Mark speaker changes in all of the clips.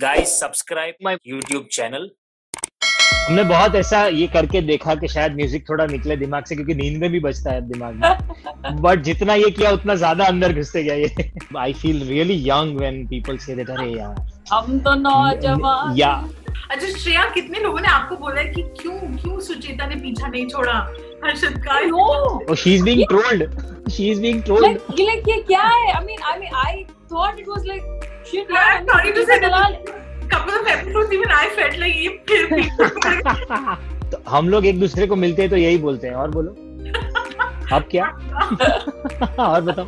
Speaker 1: Guys, subscribe my YouTube channel.
Speaker 2: हमने बहुत ऐसा ये करके देखा कि शायद म्यूजिक थोड़ा निकले दिमाग से, क्योंकि नींद में भी बजता है दिमाग में। बट जितना ये किया उतना ज्यादा अंदर घुसते गया ये। I feel really young when people say that अरे यार
Speaker 3: हम तो नौजवान।
Speaker 2: या
Speaker 4: अच्छा श्रेया, कितने लोगों ने आपको बोला है कि क्यों सुचेता ने पीछा नहीं छोड़ा हर्षद का?
Speaker 2: oh she is being trolled
Speaker 3: like ये क्या है? I mean I thought it was like shit.
Speaker 4: Yeah, I'm sorry to say that couple of episodes even I felt like ये फिर भी
Speaker 2: तो हम लोग एक दूसरे को मिलते हैं तो यही बोलते हैं। और बोलो अब क्या? और बताओ।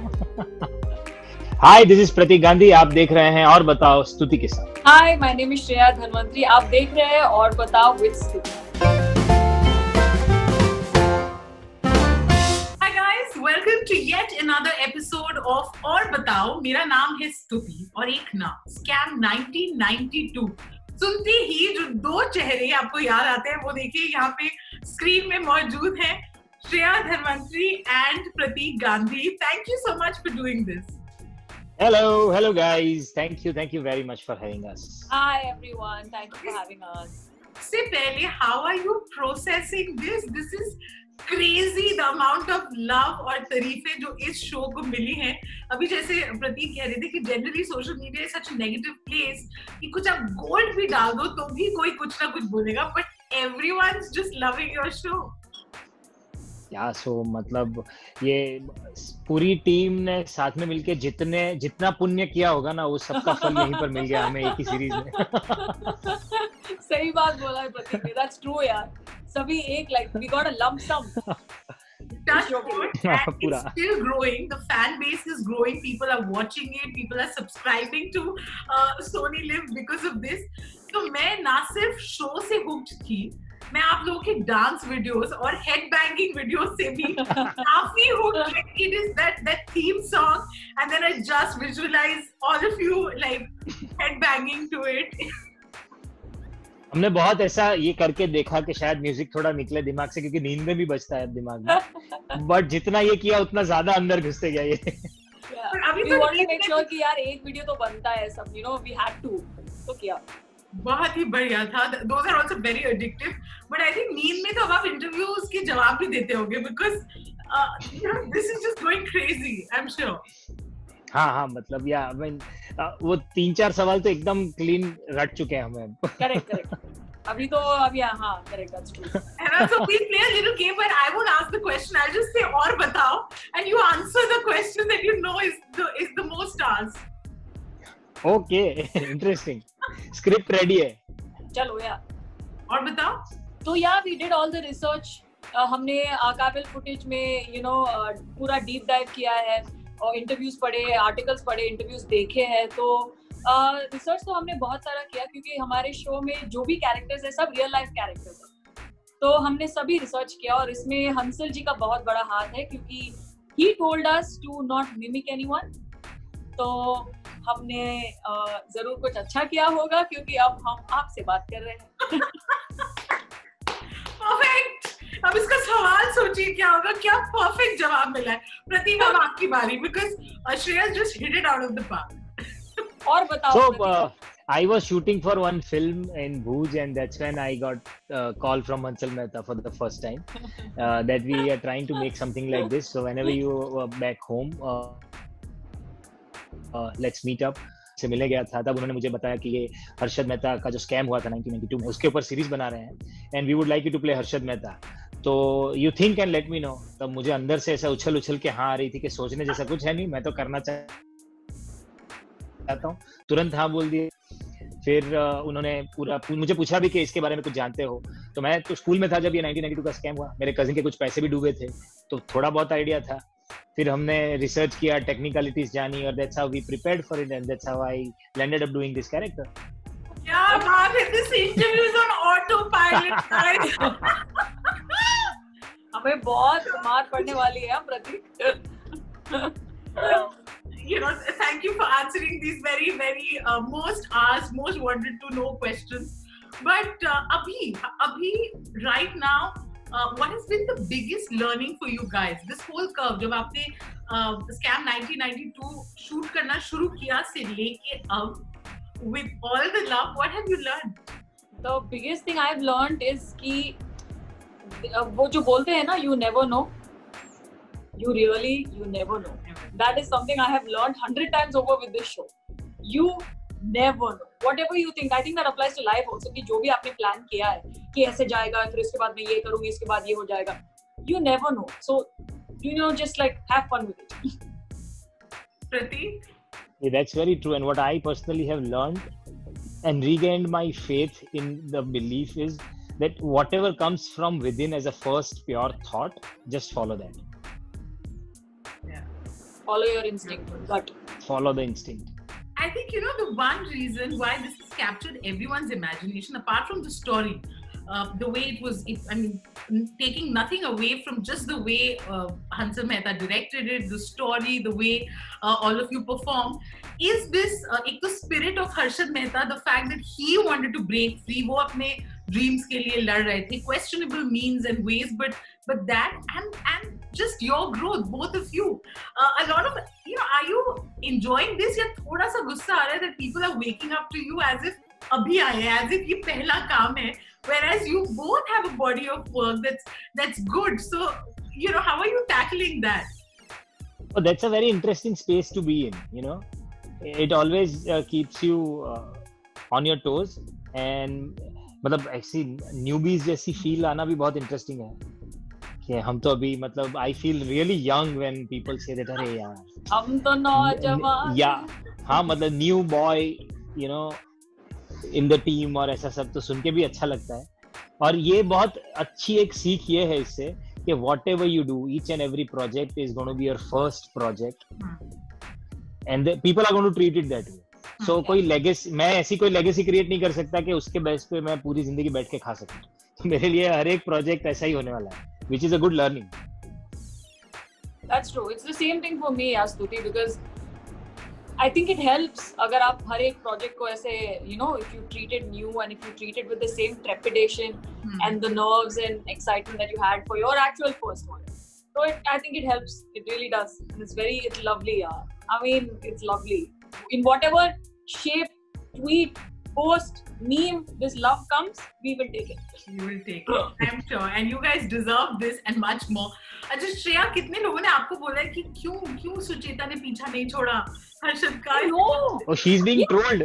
Speaker 2: Hi, this is Prateek Gandhi, आप देख रहे हैं और बताओ स्तुति के साथ।
Speaker 3: Hi, my name is Shreya Dhanvantari, आप देख रहे हैं और बताओ with Stuti.
Speaker 4: Welcome to yet another episode of और बताओ। मेरा नाम है स्तुति और एक नाम स्कैम 1992। सुनते ही जो दो चेहरे आपको याद आते हैं वो देखिए यहाँ पे स्क्रीन में मौजूद हैं, Shreya Dhanvantari and Prateek Gandhi. Thank you so much for doing this.
Speaker 2: Hello guys, thank you very much for having us.
Speaker 3: Hi everyone, thank you for having us.
Speaker 4: से पहले how are you processing this? This is crazy the amount of love और तारीफें जो इस show को मिली हैं। अभी जैसे प्रतीक कह रहे थे कि generally social media is such a negative place कि कुछ आप गोल्ड भी डाल दो तो भी कोई कुछ ना कुछ बोलेगा, but everyone's just loving your show.
Speaker 2: या सो मतलब ये पूरी टीम ने साथ में मिलके जितना पुण्य किया होगा ना, वो सबका फल यहीं पर मिल गया हमें एक ही सीरीज में।
Speaker 3: सही बात बोला है प्रतीक ने, दैट्स ट्रू यार। सभी एक like we got a lump sum.
Speaker 4: It's still growing. The fan base is growing. People are watching it. People are subscribing to Sony Live because of this. तो मैं ना सिर्फ शो से hooked थी, मैं आप लोगों के डांस वीडियोस और हेड बैंगिंग वीडियोस से भी काफी hooked. It is that theme song, and then I just visualize all of you like head banging to it.
Speaker 2: हमने बहुत ऐसा ये करके देखा कि शायद म्यूजिक थोड़ा निकले दिमाग से, क्योंकि नींद में भी बजता है दिमाग में। बट जितना ये किया उतना ज्यादा अंदर घुसते गया ये।
Speaker 3: अभी we want to make sure कि यार एक वीडियो तो बनता है सब, you know, we had to, तो किया।
Speaker 4: बहुत ही बढ़िया था। Those are also very addictive. But I think नींद में तो अब आप इंटरव्यूज के जवाब भी देते होंगे because you know, this is just going crazy, I'm sure.
Speaker 2: हाँ मतलब या वो 3-4 सवाल तो एकदम क्लीन रट चुके हैं हमें।
Speaker 3: करेक्ट अभी हाँ correct, that's true.
Speaker 4: And also we play a little game where I won't ask the question, I'll just say और बताओ and you answer the question that you know is the most asked.
Speaker 2: Okay, interesting. Script ready है,
Speaker 3: चलो यार
Speaker 4: और बताओ।
Speaker 3: तो यार we did all the research. हमने आर्काइवल फुटेज में पूरा डीप डाइव किया है और इंटरव्यूज पढ़े, आर्टिकल्स पढ़े, इंटरव्यूज देखे हैं। तो रिसर्च तो हमने बहुत सारा किया क्योंकि हमारे शो में जो भी कैरेक्टर्स है सब रियल लाइफ कैरेक्टर्स है। तो हमने सभी रिसर्च किया और इसमें हंसल जी का बहुत बड़ा हाथ है क्योंकि he told us to not mimic anyone. तो हमने जरूर कुछ अच्छा किया होगा क्योंकि अब हम आपसे बात कर रहे हैं।
Speaker 4: परफेक्ट। अब इसका सवाल सोचिए क्या होगा, क्या परफेक्ट जवाब मिला है। प्रतीक, अब आपकी बारी because Shreya just hit it out of the park.
Speaker 3: और बताओ।
Speaker 2: So I was shooting for one film in Bhuj and that's when I got a call from Hansal Mehta for the first time that we are trying to make something like this. So whenever you are back home, let's meet up. से मिलने गया था, तब उन्होंने मुझे बताया कि ये हर्षद मेहता का जो स्कैम हुआ था 1992 में, उसके ऊपर सीरीज बना रहे हैं and we would like you to play Harshad Mehta. तो you think and let me know. तब मुझे अंदर से ऐसा उछल के हाँ आ रही थी कि सोचने जैसा कुछ है नहीं, मैं तो करना चाहता हूँ। तुरंत हाँ बोल दिए। फिर उन्होंने पूरा मुझे पूछा भी कि इसके बारे में कुछ जानते हो। तो मैं तो स्कूल में था जब ये 1992 का स्कैम हुआ, मेरे कजिन के कुछ पैसे भी डूबे थे तो थोड़ा बहुत आइडिया था। फिर हमने रिसर्च किया, टेक्निकलिटीज जानी और that's how we prepared for it and that's how I landed up doing this character.
Speaker 4: क्या बात है, this interview is on autopilot guys.
Speaker 3: हमें बहुत मार पड़ने वाली है प्रतीक।
Speaker 4: You know, thank you for answering these very most asked, most wanted to know questions. But abhi right now, what has been the biggest learning for you guys? This whole curve, जब आपने scam 1992 shoot करना शुरू किया से लेके अब with all the love, what have you learned?
Speaker 3: The biggest thing I've learned is कि वो जो बोलते हैं ना, you never know. You never know. That is something I have learned 100 times over with this show. You never know. Whatever you think, I think that applies to life also. कि जो भी आपने प्लान किया है कि ऐसे जाएगा, फिर इसके बाद मैं ये करूँगी, इसके बाद ये हो जाएगा. You never know. So, just like have fun with it.
Speaker 4: Prateek?
Speaker 2: Yeah, that's very true. And what I personally have learned and regained my faith in the belief is that whatever comes from within as a first pure thought, just follow that.
Speaker 3: Follow your instinct, but
Speaker 2: follow the instinct.
Speaker 4: I think, the one reason why this has captured everyone's imagination, apart from the story, the way it was, taking nothing away from just the way Hansal Mehta directed it, the story, the way all of you performed, is this the spirit of Harshad Mehta, the fact that he wanted to break free, वो अपने dreams के लिए लड़ रहे थे, questionable means and ways, but that and just your growth, both of you. A lot of, are you enjoying this? या थोड़ा सा गुस्सा आ रहा है that people are waking up to you as if अभी आए हैं, as if ये पहला काम है, whereas you both have a body of work that's good. So, how are you tackling that?
Speaker 2: Oh, that's a very interesting space to be in, It always keeps you on your toes, and मतलब ऐसी newbies जैसी feel आना भी बहुत interesting है कि हम तो अभी मतलब I feel really young when people say that अरे यार
Speaker 3: हम तो नौजवान,
Speaker 2: या हाँ मतलब new boy, in the team और ऐसा सब तो सुन के भी अच्छा लगता है. और ये बहुत अच्छी एक सीख ये है इससे कि whatever you do, each and every project is going to be your first project, and people are going to treat it that way. So कोई legacy, मैं ऐसी कोई legacy create नहीं कर सकता कि उसके बेस पे मैं पूरी जिंदगी बैठ के खा सकूं. तो मेरे लिए हर एक project ऐसा ही होने वाला है, which is a good learning.
Speaker 3: That's true. It's the same thing for me, Astuti, because I think it helps अगर आप हर एक project को ऐसे, if you treat it new and if you treat it with the same trepidation and the nerves and excitement that you had for your actual first one. So I think it helps. It really does. And it's lovely. Yeah. I mean, it's lovely. In whatever shape, tweet, post, meme, this love comes, we will take it.
Speaker 4: You will take it. I'm sure. And you guys deserve this and much more. अच्छा श्रेया, कितने लोगों ने आपको बोला है कि क्यों सुचेता ने पीछा नहीं छोड़ा हर्षद का?
Speaker 3: No.
Speaker 2: Oh, she's being trolled.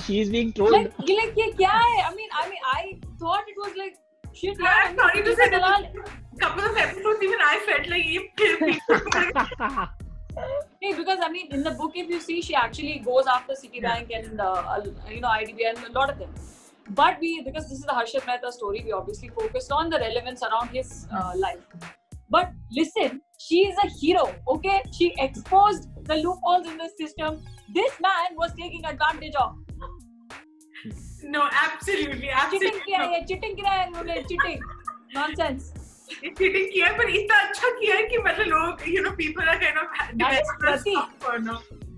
Speaker 2: She's being trolled.
Speaker 3: Like ये क्या है? I mean, I thought it was like shit.
Speaker 4: I'm sorry to say that. Couple of episodes, even I felt like ये
Speaker 3: Hey, because in the book, if you see, she actually goes after Citibank and IDBI and a lot of them. But because this is the Harshad Mehta story, we obviously focused on the relevance around his life. But listen, she is a hero, okay? She exposed the loopholes in the system. This man was taking advantage of.
Speaker 4: No, absolutely.
Speaker 3: Cheating cheating. Nonsense.
Speaker 4: Cheating किया है, पर इतना अच्छा किया है कि मतलब लोग, people are kind of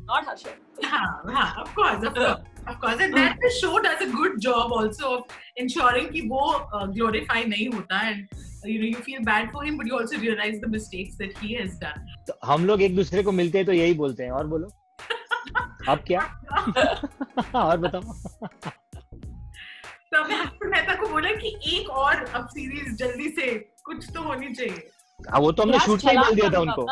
Speaker 3: not Harshad.
Speaker 4: Of course, and that the show does a good job also of ensuring कि वो glorify नहीं होता, and you feel bad for him, but you also realize the mistakes that he has done.
Speaker 2: तो हम लोग एक दूसरे को मिलते हैं तो यही बोलते हैं, और बोलो अब क्या? और बताओ.
Speaker 4: तो हमने हर्षद मेहता को बोला कि एक और अब सीरीज जल्दी से कुछ तो होनी चाहिए.
Speaker 2: वो तो हमने शूट में बोल दिया था उनको.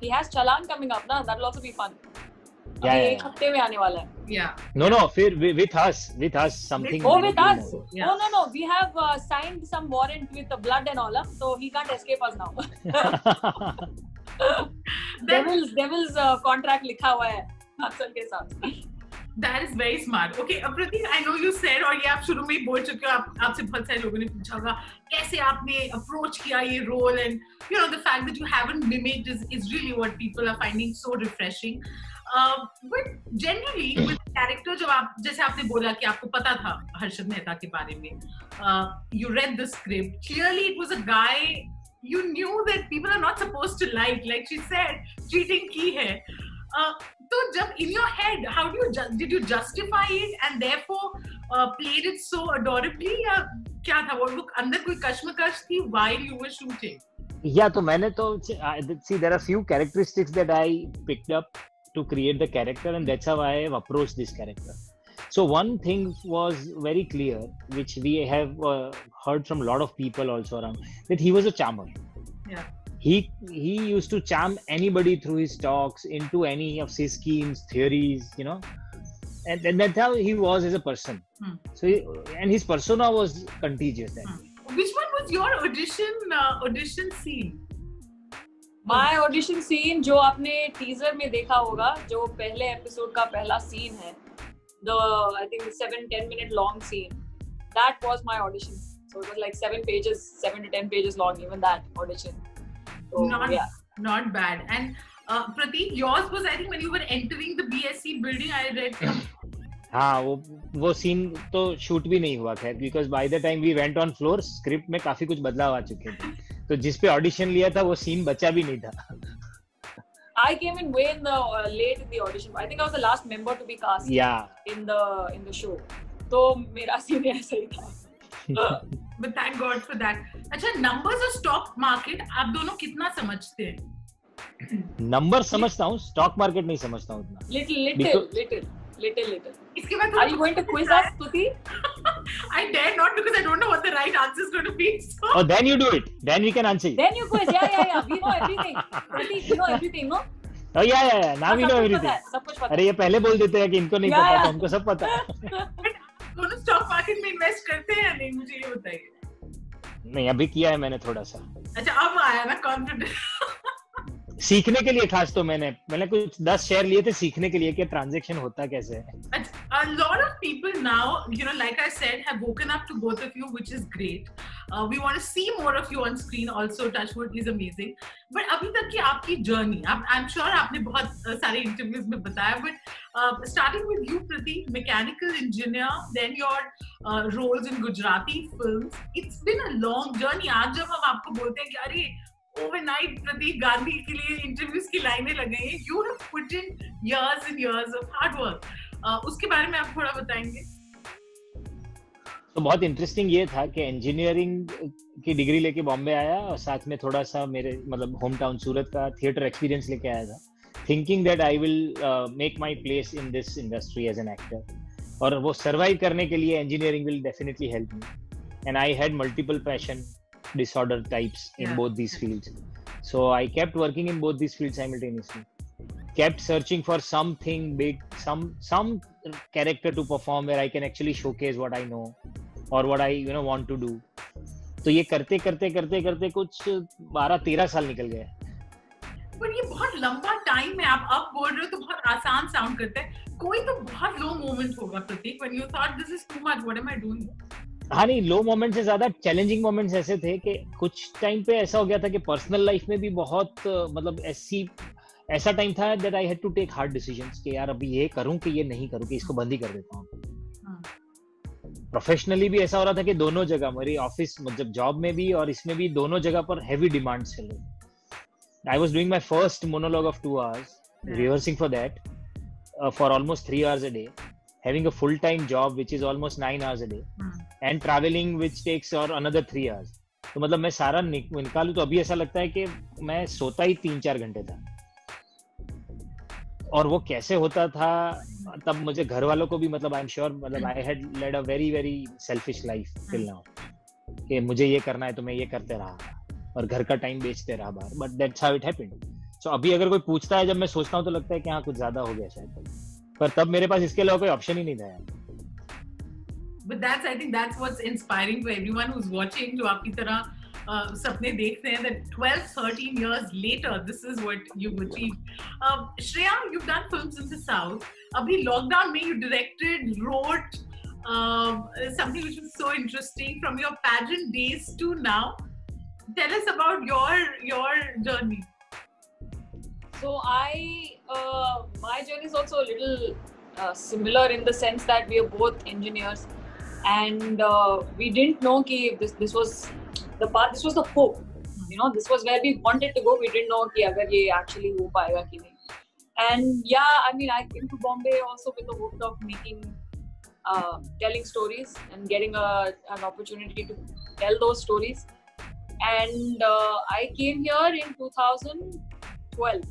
Speaker 3: He has Chalan coming up, na? That will also be fun.
Speaker 2: Yeah.
Speaker 3: एक हफ्ते में आने वाला है.
Speaker 4: Yeah.
Speaker 2: No. फिर with us something.
Speaker 3: Oh, with us.
Speaker 4: Yeah.
Speaker 3: No. We have signed some warrant with the blood and all, so he can't escape us now. Devil's contract लिखा हुआ है Hansal के साथ.
Speaker 4: That is very smart. Okay, Prateek, I know you said, और ये आप शुरू में ही बोल चुके हो, आपसे बहुत सारे लोगों ने पूछा होगा कैसे आपने approach किया ये role, and the fact that you haven't mimicked is really what people are finding so refreshing. But generally with character, जब आप जैसे आपने बोला कि आपको पता था हर्षद मेहता के बारे में, you read the script. Clearly, it was a guy you knew that people are not supposed to like she said, cheating की है. So, जब in your head, how did you justify it and therefore played it so adorably, या क्या था वो लोग अंदर कोई कश्मकश थी while you were shooting?
Speaker 2: Yeah, तो मैंने तो see there are few characteristics that I picked up to create the character, and that's how I have approached this character. So one thing was very clear, which we have heard from a lot of people also around, that he was a charmer.
Speaker 4: Yeah.
Speaker 2: He used to charm anybody through his talks into any of his schemes, theories, you know, and that's how he was as a person. So and his persona was contagious then.
Speaker 4: Which one was your audition scene?
Speaker 3: My audition scene जो आपने teaser में देखा होगा, जो पहले episode का पहला scene है, the I think 7-10 minute long scene, that was my audition. So it was like 7 to 10 pages long, even that audition. So,
Speaker 4: Not bad. And Prateek, yours was I think when you were entering the BSc building, I read.
Speaker 2: हाँ, वो scene तो shoot भी नहीं हुआ खैर, because by the time we went on floor, script में काफी कुछ बदलाव आ चुके थे, तो जिस पे ऑडिशन लिया था वो सीन बचा भी नहीं था.
Speaker 3: I came in way late in the audition. I think I was the last member to be cast.
Speaker 2: Yeah.
Speaker 3: In the show. तो मेरा सीन ऐसा ही था.
Speaker 4: But thank God for that. अच्छा, numbers और stock market आप दोनों कितना समझते हैं?
Speaker 2: नंबर समझता हूँ, स्टॉक मार्केट नहीं समझता हूँ उतना.
Speaker 3: Little.
Speaker 4: इसके बाद
Speaker 3: Are you going to quiz us, Stuti?
Speaker 4: I dare not because I don't know what the right answer is going to be. So.
Speaker 2: Oh, then you do it. Then we can answer you.
Speaker 3: Then you quiz. Yeah. We know everything. Prateek, we know everything, no?
Speaker 2: Oh yeah. Now we know everything.
Speaker 3: सब कुछ पता.
Speaker 2: अरे ये पहले बोल देते हैं कि इनको नहीं पता, हमको सब पता है.
Speaker 4: दोनों स्टॉक मार्केट में इन्वेस्ट करते हैं या नहीं, मुझे ये बताइए.
Speaker 2: नहीं, अभी किया है मैंने थोड़ा सा.
Speaker 4: अच्छा, अब आया ना कॉन्फिडेंस.
Speaker 2: सीखने के लिए खास तो मैंने कुछ 10 शेयर लिए थे सीखने के लिए कि ट्रांजैक्शन होता कैसे है.
Speaker 4: A lot of people now, you know, like I said, have woken up to both of you, which is great. We want to see more of you on screen also. Touchwood is amazing. But अभी तक की आपकी journey, I'm sure आपने बहुत सारे interviews में बताया, but starting with you, Prateek, mechanical engineer, then your roles in Gujarati films, it's been a long journey. आज जब हम आपको बोलते हैं कि अरे overnight प्रदीप गांधी के लिए इंटरव्यूज की लाइनें लग गई हैं, you have put in years and years of hard work. उसके बारे में आप थोड़ा बताएंगे?
Speaker 2: तो बहुत इंटरेस्टिंग ये था कि इंजीनियरिंग की डिग्री लेके बॉम्बे आया और साथ में थोड़ा सा मेरे मतलब होम टाउन सूरत का थिएटर एक्सपीरियंस लेके आया था, thinking that I will make my place in this industry as an actor, और वो सर्वाइव करने के लिए engineering will definitely help me, and I had multiple passion disorder types in both these fields, so I kept working in both these fields simultaneously, kept searching for something big, some character to perform where I can actually showcase what I know or what I want to do. तो ये करते कुछ 12-13 साल निकल गए.
Speaker 4: पर ये बहुत लंबा टाइम है. आप अब बोल रहे हो तो बहुत आसान साउंड करता है. कोई तो बहुत लो मोमेंट होगा प्रतीक when you thought this is too much, what am I doing?
Speaker 2: हाँ नहीं, लो मोमेंट से ज्यादा चैलेंजिंग मोमेंट्स ऐसे थे कि कुछ टाइम पे ऐसा हो गया था कि पर्सनल लाइफ में भी बहुत मतलब ऐसा टाइम था that I had to take hard decisions कि यार अभी ये करूं कि ये नहीं करूं, कि इसको बंद ही कर देता हूं. प्रोफेशनली भी ऐसा हो रहा था कि दोनों जगह मेरी ऑफिस मतलब जॉब में भी और इसमें भी दोनों जगह पर हेवी डिमांड्स चल रही. I was doing my first monologue of 2 hours, rehearsing for that for almost 3 hours a day, having a full-time job which is almost 9 hours a day, and traveling which takes or another 3 hours. तो मतलब मैं सारा निकालूं तो अभी ऐसा लगता है कि मैं सोता ही 3-4 घंटे था. और वो कैसे होता था तब मुझे घर वालों को भी मतलब आई एम श्योर मतलब I had led a very very selfish life till now, कि मुझे ये करना है तो मैं ये करते रहा और घर का टाइम बेचते रहा बाहर, but that's how it happened. So अभी अगर कोई पूछता है, जब मैं सोचता हूँ तो लगता है कि हाँ कुछ ज्यादा हो गया शायद, पर तब मेरे पास इसके अलावा कोई ऑप्शन ही नहीं था यार.
Speaker 4: But I think that's what's inspiring for everyone who's watching, जो आपकी तरह सपने देखते हैं, that 12-13 years later this is what you've achieved. Shreya, you've done films in the South. अभी lockdown में you directed, wrote something which was so interesting from your pageant days to now. Tell us about your journey.
Speaker 3: So my journey is also a little similar in the sense that we are both engineers, and we didn't know कि this was the path, this was the hope, this was where we wanted to go. We didn't know कि अगर ये actually हो पाएगा कि नहीं. And yeah, I mean, I came to Bombay also with the hope of making telling stories and getting an opportunity to tell those stories. And I came here in 2012.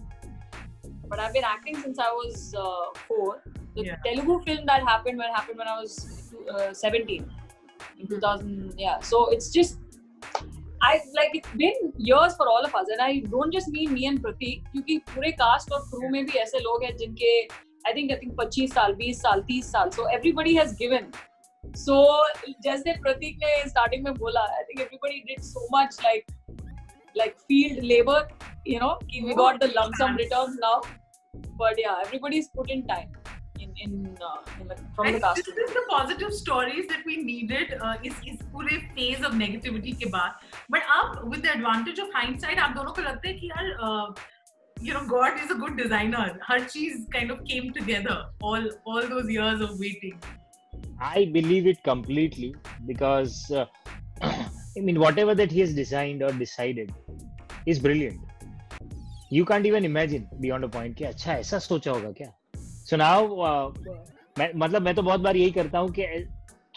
Speaker 3: but I've been acting since I was 4. The
Speaker 4: Yeah.
Speaker 3: Telugu film that happened when I was 17 in 2000. Yeah, so it's just it's been years for all of us, and I don't just mean me and Pratik, क्योंकि पूरे cast और crew में भी ऐसे लोग हैं जिनके I think 25 साल, 20 साल, 30 साल, so everybody has given. So जैसे प्रतीक ने starting में बोला, I think everybody did so much like field labor, you know, we got the lump sum returns now, but yeah, everybody's put in time from the cast.
Speaker 4: This is the positive stories that we needed इस पूरे phase of negativity के बाद. But अब with the advantage of hindsight, आप दोनों को लगता है कि यार you know, God is a good designer. Her cheese kind of came together all those years of waiting.
Speaker 2: I believe it completely because I mean whatever that he has designed or decided is brilliant. You can't even imagine beyond a point कि अच्छा ऐसा सोचा होगा क्या. So now मैं तो बहुत बार यही करता हूँ कि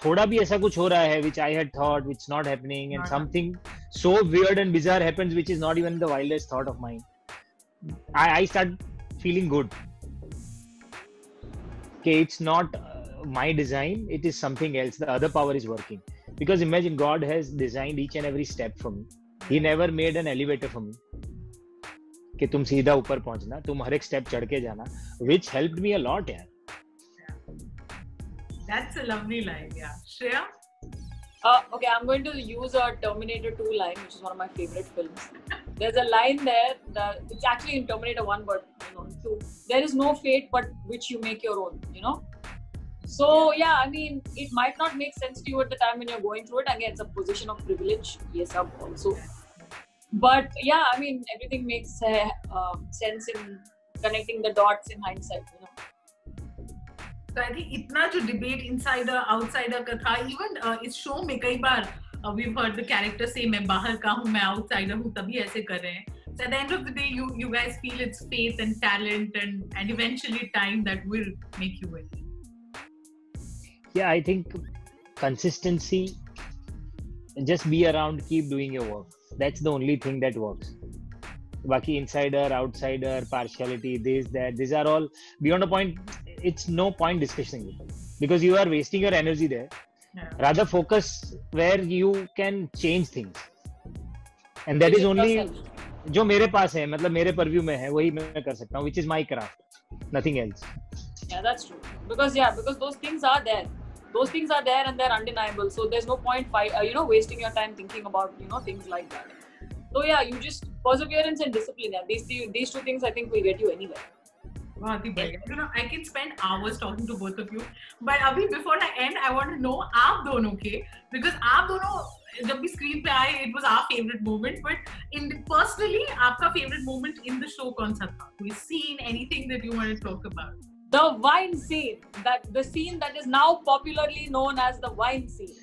Speaker 2: थोड़ा भी ऐसा कुछ हो रहा है which I had thought which not happening and something so weird and bizarre happens which is not even the wildest thought of mine. I start feeling good. Okay, it's not my design, it is something else. The other power is working. Because imagine God has designed each and every step for me. He never made an elevator for me. कि तुम सीधा ऊपर पहुंचना, तुम हर एक step चढ़ के जाना, which helped me a lot, यार.
Speaker 4: That's a lovely line, yeah. Shreya?
Speaker 3: Okay, I'm going to use a Terminator 2 line, which is one of my favorite films. There's a line there that it's actually in Terminator 1, but you know, 2. There is no fate but which you make your own, you know. So yeah, I mean, it might not make sense to you at the time when you're going through it. Again, it's a position of privilege, yes, also. But yeah, I mean, everything makes sense in connecting the dots in hindsight, you know.
Speaker 4: So I think इतना जो debate insider outsider का था, even इस show में कई बार we've heard the character say मैं बाहर का हूँ, मैं outsider हूँ, तभी ऐसे कर रहे हैं. So at the end of the day, you guys feel it's faith and talent and eventually time that will make you win.
Speaker 2: Yeah, I think consistency, just be around, keep doing your work. That's the only thing that works. Baki insider, outsider, partiality, this, that, these are all beyond a point. It's no point discussing it because you are wasting your energy there.
Speaker 4: Yeah.
Speaker 2: Rather focus where you can change things. And that is only जो मेरे पास है, मतलब मेरे purview में है, वही मैं कर सकता हूँ, which is my craft, nothing else.
Speaker 3: Yeah, that's true. Because those things are there. Those things are there and they're undeniable. So there's no point wasting your time thinking about things like that. So yeah, you just perseverance and discipline. Yeah, these two things I think will get you anywhere.
Speaker 4: बहुत ही बढ़िया. You know, I can spend hours talking to both of you. But अभी before I end, I want to know आप दोनों के, because आप दोनों जब भी screen पे आए, it was our favorite moment. But personally, आपका favorite moment in the show कौन सा था? We've seen anything that you want to talk about?
Speaker 3: The wine scene, the scene that is now popularly known as the wine scene,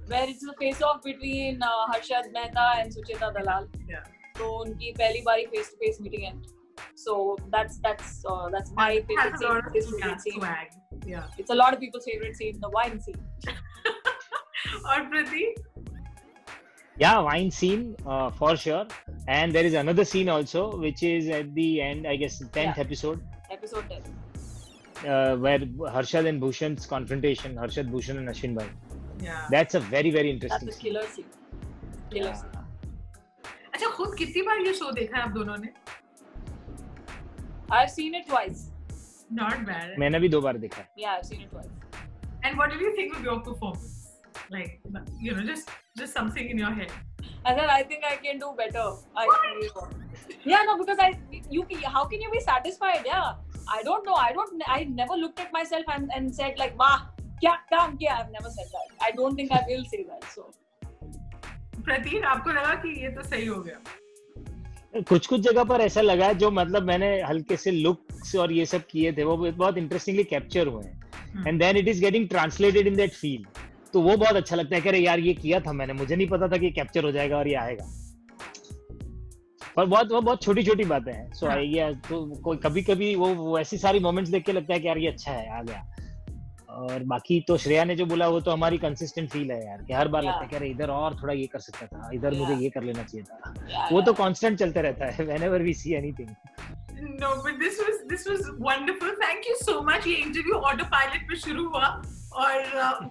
Speaker 3: where it's the face-off between Harshad Mehta and Sucheta Dalal.
Speaker 4: Yeah.
Speaker 3: So उनकी पहली बारी face-to-face meeting है. So that's my favorite scene.
Speaker 4: Swag. Yeah.
Speaker 3: It's a lot of people's favorite scene, the wine scene.
Speaker 4: और Pratik?
Speaker 2: Yeah, wine scene for sure. And there is another scene also, which is at the end, I guess, 10th episode.
Speaker 3: Episode 10.
Speaker 2: Where Harshad and Bhushan's confrontation, Harshad, Bhushan and Ashwin Bhai.
Speaker 4: Yeah.
Speaker 2: That's a very, very interesting
Speaker 3: That's a killer scene. Killer scene.
Speaker 4: अच्छा खुद कितनी बार ये show देखा है आप दोनों ने?
Speaker 3: I've seen it twice.
Speaker 4: Not bad.
Speaker 2: मैंने भी 2 बार देखा है.
Speaker 3: Yeah, I've seen it twice.
Speaker 4: And what did you think of your performance? Like, just something in your head.
Speaker 3: And then I think I can do better. Yeah, no, because how can you be satisfied? Yeah, I don't know. I never looked at myself and said like, "Wah, kya kaam kiya?" I've never said that. I don't think I will say that. So.
Speaker 4: प्रतीक, आपको लगा कि ये तो सही हो गया?
Speaker 2: कुछ जगह पर ऐसा लगा जो मतलब मैंने हल्के से लुक्स और ये सब किए थे, वो बहुत इंटरेस्टिंगली कैप्चर हुए हैं. And then it is getting translated in that feel. तो वो बहुत अच्छा लगता है कि अरे यार ये किया था मैंने, मुझे नहीं पता था कि कैप्चर हो जाएगा और ये आएगा. पर बहुत छोटी बातें हैं. सो आइडिया तो कभी वो ऐसी सारी मोमेंट्स देख के लगता है कि यार ये अच्छा है, आ गया. और बाकी तो श्रेया ने जो बोला वो तो हमारी कंसिस्टेंट फील है यार, कि हर बार लगता है कि अरे इधर और थोड़ा ये कर सकता था, इधर मुझे ये कर लेना चाहिए था. वो तो कांस्टेंट चलते रहता है whenever we see anything.
Speaker 4: No, but this was wonderful. Thank you so much. ये interview autopilot पे शुरू हुआ और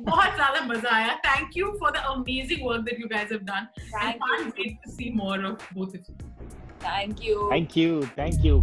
Speaker 4: बहुत ज़्यादा मजा आया. Thank you for the amazing work that you guys have done.
Speaker 3: Thank
Speaker 4: I can't wait to see more of both of you.
Speaker 3: Thank you.
Speaker 2: Thank you.